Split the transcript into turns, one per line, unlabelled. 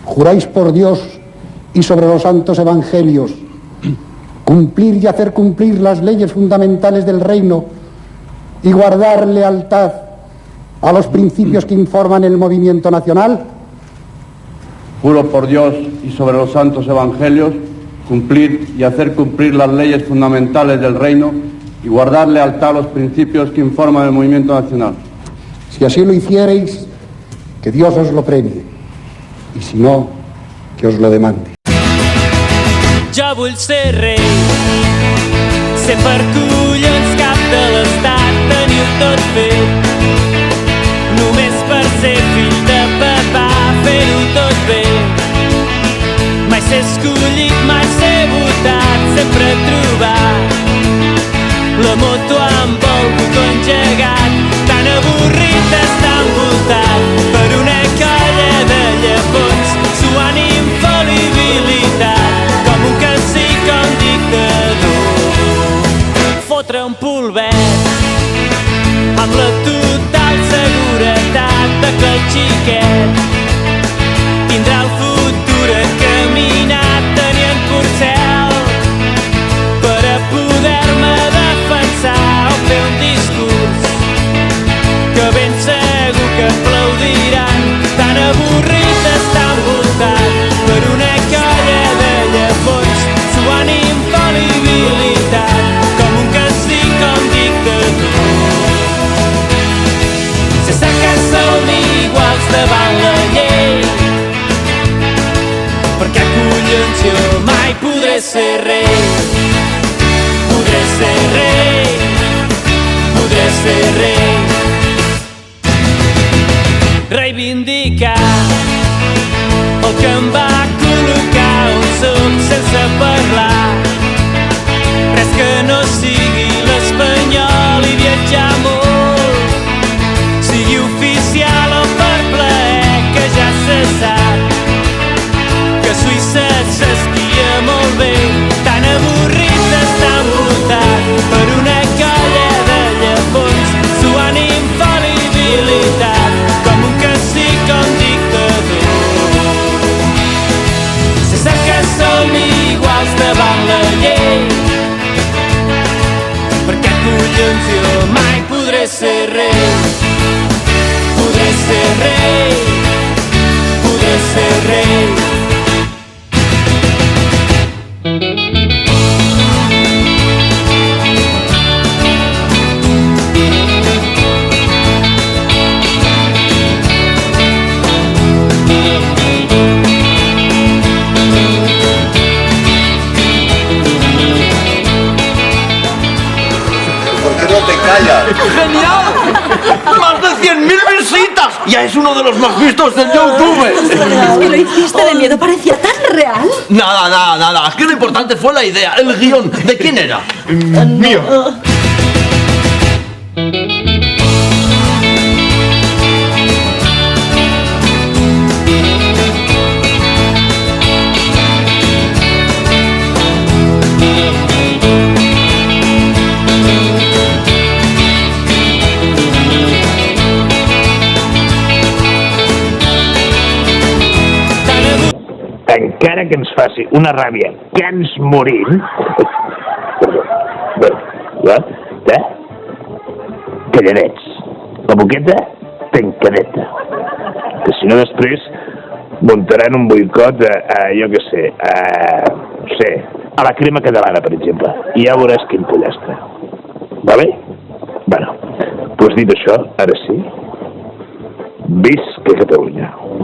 juráis por Dios y sobre los santos evangelios cumplir y hacer cumplir las leyes fundamentales del reino y guardar lealtad a los principios que informan el movimiento nacional?
Juro por Dios y sobre los santos evangelios cumplir y hacer cumplir las leyes fundamentales del reino y guardar lealtad a los principios que informan el movimiento nacional.
Si así lo hiciereis, que Dios os lo premie, i si no, que os lo demande.
Jo vull ser rei, ser per collons cap de l'estat, teniu tot fet, només per ser fill de papà, fer-ho tot bé. Mai ser escollit, mai ser votat, sempre trobar la moto amb el botó engegat, tan avorrit d'estar envoltat per una colla de llepons, suant infal·libilitat, com un cacic o un dictador. Fotre un polvet amb la total seguretat de que el xiquet tindrà el futur encaminat, tenint porcel per a poder-me defensar o fer un discurs que ben segur que aplaudiran, tan avorrit d'estar envoltat per una colla de llepons, suant infal·libilitat, com un cacic o un dictador. Sense que som iguals davant la llei, perquè collons jo mai podré ser rei, podré ser rei, podré ser rei. Reivindicar el que em va col·locar on soc sense parlar, res que no sigui l'espanyol i viatjar molt, sigui oficial o per plaer, que ja se sap que a Suïssa s'esquia molt bé, tan avorrit d'estar envoltat per una colla de llepons, suant infal·libilitat, com un cacic o un dictador. Se sap que som iguals davant la llei, perquè collons jo mai podré ser rei, podré ser rei, podré ser rei.
¡Genial! ¡Más de 100.000 visitas! ¡Ya es uno de los más vistos del YouTube!
Es que lo hiciste de miedo, parecía tan real.
Nada. Es que lo importante fue la idea, el guión. ¿De quién era?
Mío. Encara que ens faci una ràbia que ens morim... Calladets. La boqueta tancadeta. Que si no després muntaran un boicot jo què sé, a la crema catalana, per exemple. I ja veuràs quin pollastre. Va bé? Bueno, doncs dit això, ara sí, visca Catalunya.